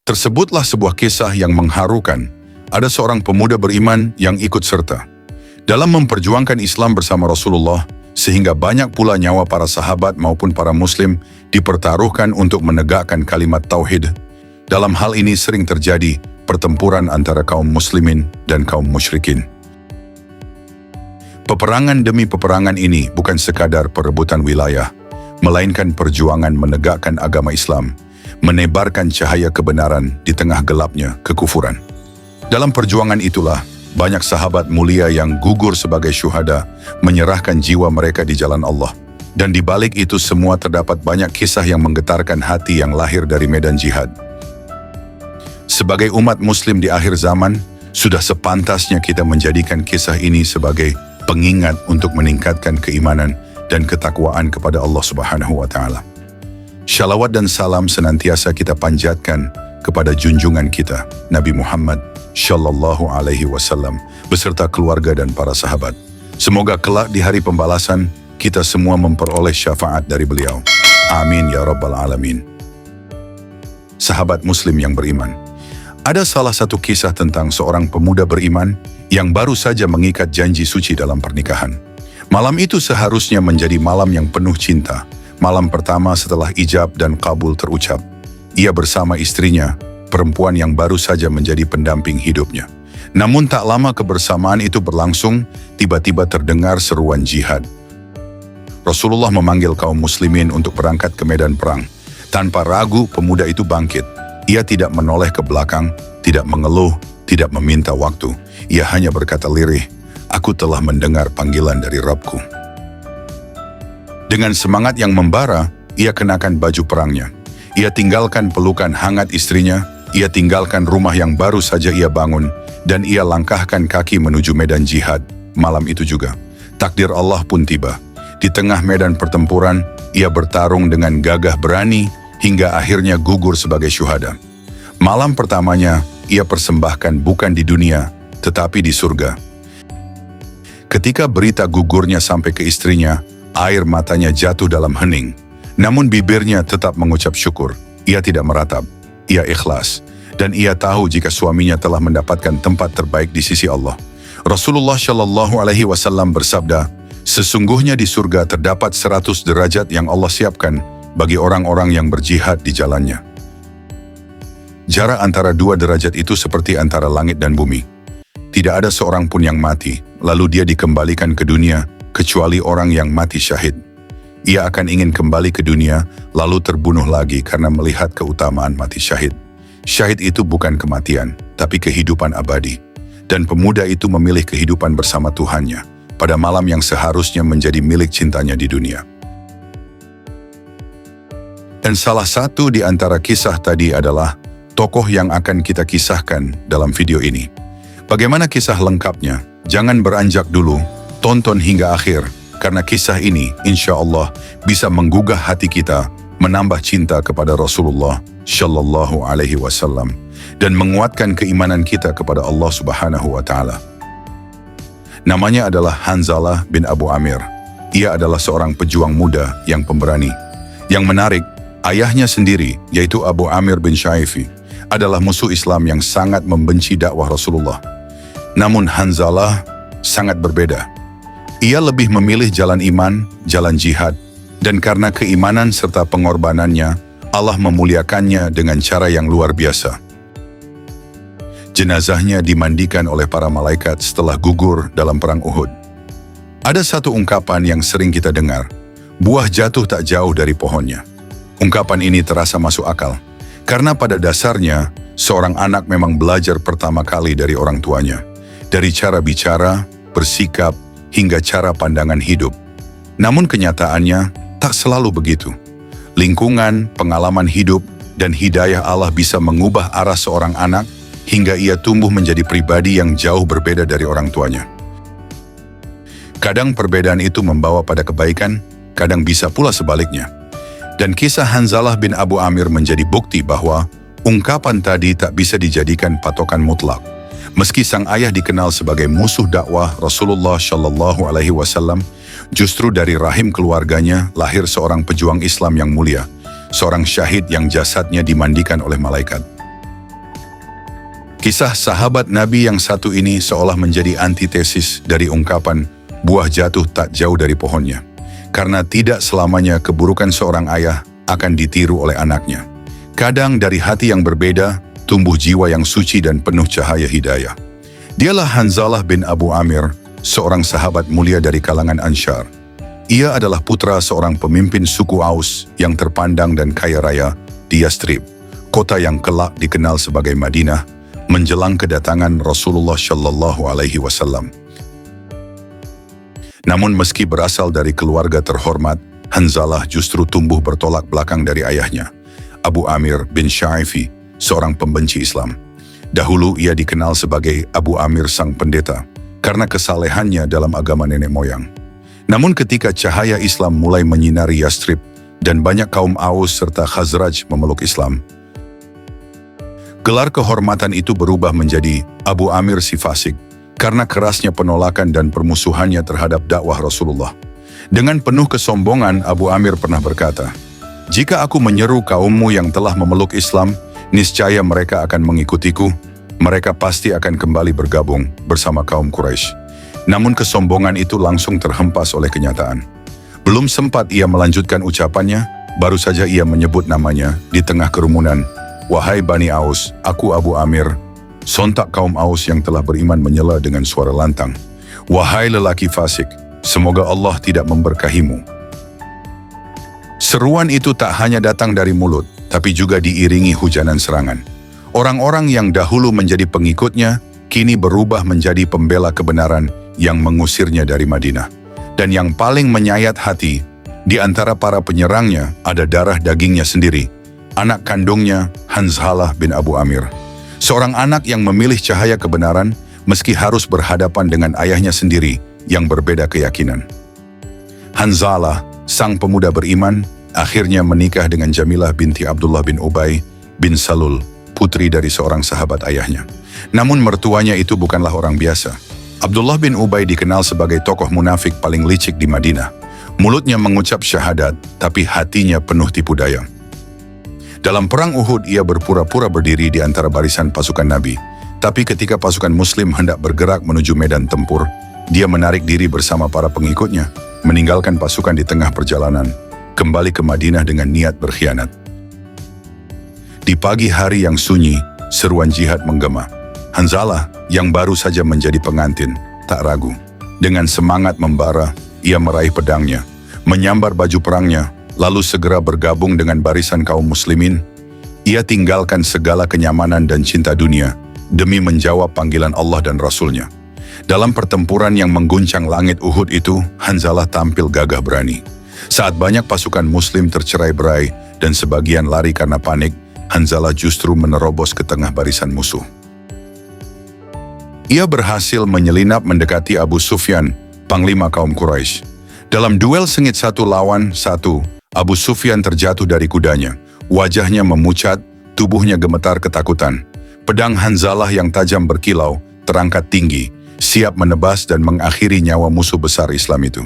Tersebutlah sebuah kisah yang mengharukan. Ada seorang pemuda beriman yang ikut serta dalam memperjuangkan Islam bersama Rasulullah, sehingga banyak pula nyawa para sahabat maupun para muslim dipertaruhkan untuk menegakkan kalimat tauhid. Dalam hal ini sering terjadi pertempuran antara kaum muslimin dan kaum musyrikin. Peperangan demi peperangan ini bukan sekadar perebutan wilayah, melainkan perjuangan menegakkan agama Islam, menebarkan cahaya kebenaran di tengah gelapnya kekufuran. Dalam perjuangan itulah, banyak sahabat mulia yang gugur sebagai syuhada, menyerahkan jiwa mereka di jalan Allah. Dan di balik itu semua terdapat banyak kisah yang menggetarkan hati yang lahir dari medan jihad. Sebagai umat muslim di akhir zaman, sudah sepantasnya kita menjadikan kisah ini sebagai pengingat untuk meningkatkan keimanan dan ketakwaan kepada Allah Subhanahu wa Ta'ala. Shalawat dan salam senantiasa kita panjatkan kepada junjungan kita, Nabi Muhammad Shallallahu Alaihi Wasallam, beserta keluarga dan para sahabat. Semoga kelak di hari pembalasan, kita semua memperoleh syafaat dari beliau. Amin ya Rabbal Alamin. Sahabat muslim yang beriman, ada salah satu kisah tentang seorang pemuda beriman yang baru saja mengikat janji suci dalam pernikahan. Malam itu seharusnya menjadi malam yang penuh cinta. Malam pertama setelah ijab dan kabul terucap. Ia bersama istrinya, perempuan yang baru saja menjadi pendamping hidupnya. Namun tak lama kebersamaan itu berlangsung, tiba-tiba terdengar seruan jihad. Rasulullah memanggil kaum muslimin untuk berangkat ke medan perang. Tanpa ragu, pemuda itu bangkit. Ia tidak menoleh ke belakang, tidak mengeluh, tidak meminta waktu. Ia hanya berkata lirih, "Aku telah mendengar panggilan dari Rabbku." Dengan semangat yang membara, ia kenakan baju perangnya. Ia tinggalkan pelukan hangat istrinya, ia tinggalkan rumah yang baru saja ia bangun, dan ia langkahkan kaki menuju medan jihad. Malam itu juga, takdir Allah pun tiba. Di tengah medan pertempuran, ia bertarung dengan gagah berani, hingga akhirnya gugur sebagai syuhada. Malam pertamanya, ia persembahkan bukan di dunia, tetapi di surga. Ketika berita gugurnya sampai ke istrinya, air matanya jatuh dalam hening. Namun bibirnya tetap mengucap syukur. Ia tidak meratap, ia ikhlas. Dan ia tahu jika suaminya telah mendapatkan tempat terbaik di sisi Allah. Rasulullah Shallallahu Alaihi Wasallam bersabda, "Sesungguhnya di surga terdapat 100 derajat yang Allah siapkan bagi orang-orang yang berjihad di jalannya." Jarak antara 2 derajat itu seperti antara langit dan bumi. Tidak ada seorang pun yang mati, lalu dia dikembalikan ke dunia, kecuali orang yang mati syahid. Ia akan ingin kembali ke dunia, lalu terbunuh lagi karena melihat keutamaan mati syahid. Syahid itu bukan kematian, tapi kehidupan abadi. Dan pemuda itu memilih kehidupan bersama Tuhannya, pada malam yang seharusnya menjadi milik cintanya di dunia. Dan salah satu di antara kisah tadi adalah tokoh yang akan kita kisahkan dalam video ini. Bagaimana kisah lengkapnya? Jangan beranjak dulu, tonton hingga akhir, karena kisah ini insya Allah bisa menggugah hati kita, menambah cinta kepada Rasulullah Shallallahu Alaihi Wasallam, dan menguatkan keimanan kita kepada Allah Subhanahu Wa Taala. Namanya adalah Hanzalah bin Abu Amir. Ia adalah seorang pejuang muda yang pemberani. Yang menarik, ayahnya sendiri, yaitu Abu Amir bin Syaifi, adalah musuh Islam yang sangat membenci dakwah Rasulullah. Namun Hanzalah sangat berbeda. Ia lebih memilih jalan iman, jalan jihad, dan karena keimanan serta pengorbanannya, Allah memuliakannya dengan cara yang luar biasa. Jenazahnya dimandikan oleh para malaikat setelah gugur dalam perang Uhud. Ada satu ungkapan yang sering kita dengar, buah jatuh tak jauh dari pohonnya. Ungkapan ini terasa masuk akal, karena pada dasarnya, seorang anak memang belajar pertama kali dari orang tuanya. Dari cara bicara, bersikap, hingga cara pandangan hidup. Namun kenyataannya tak selalu begitu. Lingkungan, pengalaman hidup, dan hidayah Allah bisa mengubah arah seorang anak hingga ia tumbuh menjadi pribadi yang jauh berbeda dari orang tuanya. Kadang perbedaan itu membawa pada kebaikan, kadang bisa pula sebaliknya. Dan kisah Hanzalah bin Abu Amir menjadi bukti bahwa ungkapan tadi tak bisa dijadikan patokan mutlak. Meski sang ayah dikenal sebagai musuh dakwah Rasulullah Shallallahu Alaihi Wasallam, justru dari rahim keluarganya lahir seorang pejuang Islam yang mulia, seorang syahid yang jasadnya dimandikan oleh malaikat. Kisah sahabat Nabi yang satu ini seolah menjadi antitesis dari ungkapan buah jatuh tak jauh dari pohonnya. Karena tidak selamanya keburukan seorang ayah akan ditiru oleh anaknya. Kadang dari hati yang berbeda, tumbuh jiwa yang suci dan penuh cahaya hidayah. Dialah Hanzalah bin Abu Amir, seorang sahabat mulia dari kalangan Ansyar. Ia adalah putra seorang pemimpin suku Aus yang terpandang dan kaya raya di Yastrib, kota yang kelak dikenal sebagai Madinah, menjelang kedatangan Rasulullah Shallallahu Alaihi Wasallam. Namun meski berasal dari keluarga terhormat, Hanzalah justru tumbuh bertolak belakang dari ayahnya, Abu Amir bin Syaifi, seorang pembenci Islam. Dahulu ia dikenal sebagai Abu Amir sang pendeta, karena kesalehannya dalam agama nenek moyang. Namun ketika cahaya Islam mulai menyinari Yastrib dan banyak kaum Aus serta Khazraj memeluk Islam, gelar kehormatan itu berubah menjadi Abu Amir si Fasik karena kerasnya penolakan dan permusuhannya terhadap dakwah Rasulullah. Dengan penuh kesombongan, Abu Amir pernah berkata, "Jika aku menyeru kaummu yang telah memeluk Islam, niscaya mereka akan mengikutiku. Mereka pasti akan kembali bergabung bersama kaum Quraisy." Namun kesombongan itu langsung terhempas oleh kenyataan. Belum sempat ia melanjutkan ucapannya, baru saja ia menyebut namanya di tengah kerumunan. "Wahai Bani Aus, aku Abu Amir." Sontak kaum Aus yang telah beriman menyela dengan suara lantang, "Wahai lelaki fasik, semoga Allah tidak memberkahimu." Seruan itu tak hanya datang dari mulut, tapi juga diiringi hujanan serangan. Orang-orang yang dahulu menjadi pengikutnya, kini berubah menjadi pembela kebenaran yang mengusirnya dari Madinah. Dan yang paling menyayat hati, di antara para penyerangnya ada darah dagingnya sendiri, anak kandungnya Hanzalah bin Abu Amir. Seorang anak yang memilih cahaya kebenaran meski harus berhadapan dengan ayahnya sendiri yang berbeda keyakinan. Hanzalah, sang pemuda beriman, akhirnya menikah dengan Jamilah binti Abdullah bin Ubay bin Salul, putri dari seorang sahabat ayahnya. Namun mertuanya itu bukanlah orang biasa. Abdullah bin Ubay dikenal sebagai tokoh munafik paling licik di Madinah. Mulutnya mengucap syahadat, tapi hatinya penuh tipu daya. Dalam perang Uhud, ia berpura-pura berdiri di antara barisan pasukan Nabi. Tapi ketika pasukan Muslim hendak bergerak menuju medan tempur, dia menarik diri bersama para pengikutnya, meninggalkan pasukan di tengah perjalanan, kembali ke Madinah dengan niat berkhianat. Di pagi hari yang sunyi, seruan jihad menggema. Hanzalah, yang baru saja menjadi pengantin, tak ragu. Dengan semangat membara, ia meraih pedangnya, menyambar baju perangnya, lalu segera bergabung dengan barisan kaum muslimin. Ia tinggalkan segala kenyamanan dan cinta dunia, demi menjawab panggilan Allah dan Rasul-Nya. Dalam pertempuran yang mengguncang langit Uhud itu, Hanzalah tampil gagah berani. Saat banyak pasukan muslim tercerai-berai dan sebagian lari karena panik, Hanzalah justru menerobos ke tengah barisan musuh. Ia berhasil menyelinap mendekati Abu Sufyan, panglima kaum Quraisy. Dalam duel sengit 1 lawan 1, Abu Sufyan terjatuh dari kudanya. Wajahnya memucat, tubuhnya gemetar ketakutan. Pedang Hanzalah yang tajam berkilau terangkat tinggi, siap menebas dan mengakhiri nyawa musuh besar Islam itu.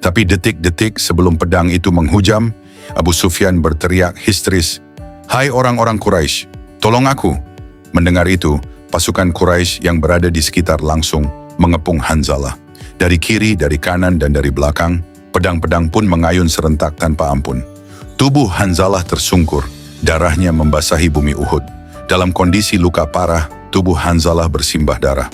Tapi detik-detik sebelum pedang itu menghujam, Abu Sufyan berteriak histeris, "Hai orang-orang Quraisy, tolong aku!" Mendengar itu, pasukan Quraisy yang berada di sekitar langsung mengepung Hanzalah. Dari kiri, dari kanan, dan dari belakang, pedang-pedang pun mengayun serentak tanpa ampun. Tubuh Hanzalah tersungkur, darahnya membasahi bumi Uhud. Dalam kondisi luka parah, tubuh Hanzalah bersimbah darah.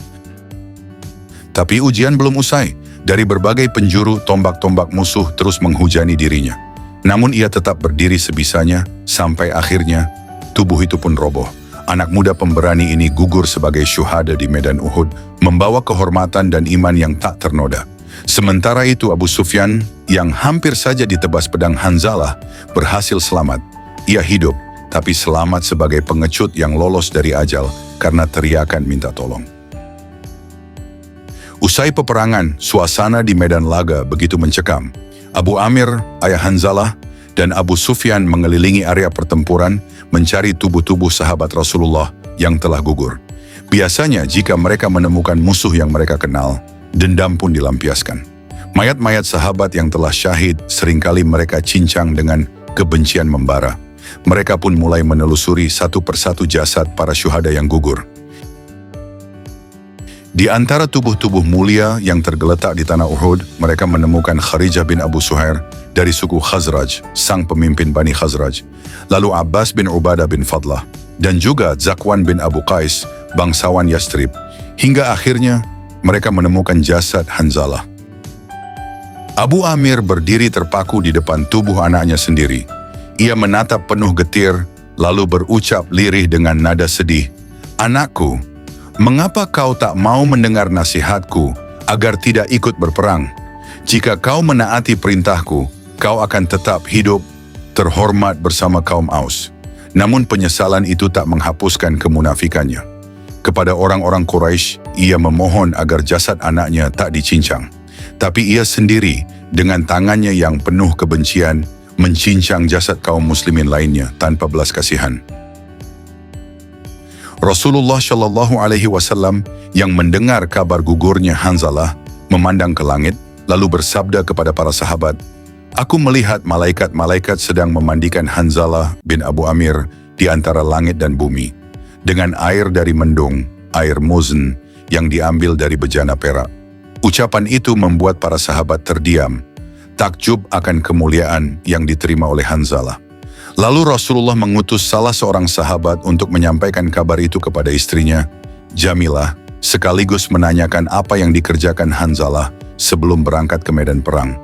Tapi ujian belum usai. Dari berbagai penjuru, tombak-tombak musuh terus menghujani dirinya. Namun ia tetap berdiri sebisanya, sampai akhirnya tubuh itu pun roboh. Anak muda pemberani ini gugur sebagai syuhada di medan Uhud, membawa kehormatan dan iman yang tak ternoda. Sementara itu Abu Sufyan, yang hampir saja ditebas pedang Hanzalah, berhasil selamat. Ia hidup, tapi selamat sebagai pengecut yang lolos dari ajal karena teriakan minta tolong. Usai peperangan, suasana di medan laga begitu mencekam. Abu Amir, ayah Hanzalah, dan Abu Sufyan mengelilingi area pertempuran mencari tubuh-tubuh sahabat Rasulullah yang telah gugur. Biasanya jika mereka menemukan musuh yang mereka kenal, dendam pun dilampiaskan. Mayat-mayat sahabat yang telah syahid seringkali mereka cincang dengan kebencian membara. Mereka pun mulai menelusuri satu persatu jasad para syuhada yang gugur. Di antara tubuh-tubuh mulia yang tergeletak di tanah Uhud, mereka menemukan Kharijah bin Abu Suhair dari suku Khazraj, sang pemimpin Bani Khazraj, lalu Abbas bin Ubadah bin Fadlah, dan juga Zakwan bin Abu Qais, bangsawan Yastrib, hingga akhirnya mereka menemukan jasad Hanzalah. Abu Amir berdiri terpaku di depan tubuh anaknya sendiri. Ia menatap penuh getir, lalu berucap lirih dengan nada sedih, "Anakku, mengapa kau tak mau mendengar nasihatku agar tidak ikut berperang? Jika kau menaati perintahku, kau akan tetap hidup, terhormat bersama kaum Aus." Namun penyesalan itu tak menghapuskan kemunafikannya. Kepada orang-orang Quraisy, ia memohon agar jasad anaknya tak dicincang. Tapi ia sendiri, dengan tangannya yang penuh kebencian, mencincang jasad kaum muslimin lainnya tanpa belas kasihan. Rasulullah Shallallahu Alaihi Wasallam yang mendengar kabar gugurnya Hanzalah memandang ke langit, lalu bersabda kepada para sahabat, "Aku melihat malaikat-malaikat sedang memandikan Hanzalah bin Abu Amir di antara langit dan bumi, dengan air dari mendung, air muzn yang diambil dari bejana perak." Ucapan itu membuat para sahabat terdiam, takjub akan kemuliaan yang diterima oleh Hanzalah. Lalu Rasulullah mengutus salah seorang sahabat untuk menyampaikan kabar itu kepada istrinya, Jamilah, sekaligus menanyakan apa yang dikerjakan Hanzalah sebelum berangkat ke medan perang.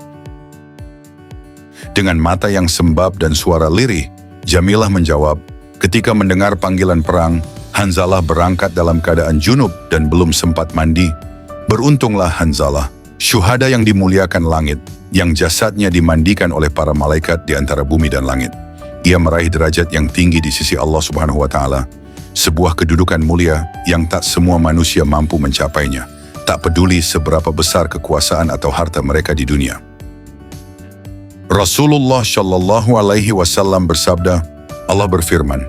Dengan mata yang sembab dan suara lirih, Jamilah menjawab, ketika mendengar panggilan perang, Hanzalah berangkat dalam keadaan junub dan belum sempat mandi. Beruntunglah Hanzalah, syuhada yang dimuliakan langit, yang jasadnya dimandikan oleh para malaikat di antara bumi dan langit. Ia meraih derajat yang tinggi di sisi Allah Subhanahu wa Ta'ala, sebuah kedudukan mulia yang tak semua manusia mampu mencapainya, tak peduli seberapa besar kekuasaan atau harta mereka di dunia. Rasulullah Shallallahu Alaihi Wasallam bersabda, Allah berfirman,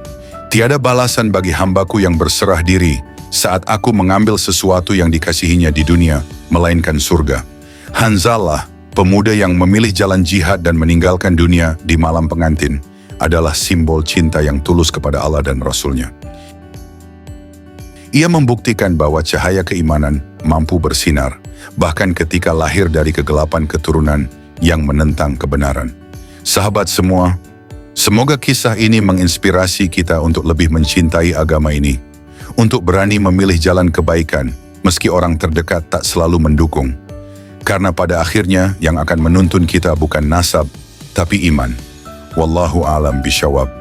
"Tiada balasan bagi hambaku yang berserah diri saat aku mengambil sesuatu yang dikasihinya di dunia, melainkan surga." Hanzalah, pemuda yang memilih jalan jihad dan meninggalkan dunia di malam pengantin, adalah simbol cinta yang tulus kepada Allah dan Rasul-Nya. Ia membuktikan bahwa cahaya keimanan mampu bersinar, bahkan ketika lahir dari kegelapan keturunan yang menentang kebenaran. Sahabat semua, semoga kisah ini menginspirasi kita untuk lebih mencintai agama ini, untuk berani memilih jalan kebaikan, meski orang terdekat tak selalu mendukung. Karena pada akhirnya yang akan menuntun kita bukan nasab, tapi iman. Wallahu a'lam bisyawab.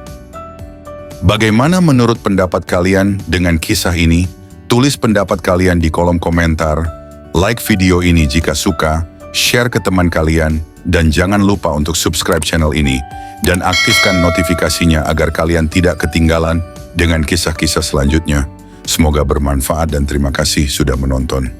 Bagaimana menurut pendapat kalian dengan kisah ini? Tulis pendapat kalian di kolom komentar, like video ini jika suka, share ke teman kalian, dan jangan lupa untuk subscribe channel ini, dan aktifkan notifikasinya agar kalian tidak ketinggalan dengan kisah-kisah selanjutnya. Semoga bermanfaat dan terima kasih sudah menonton.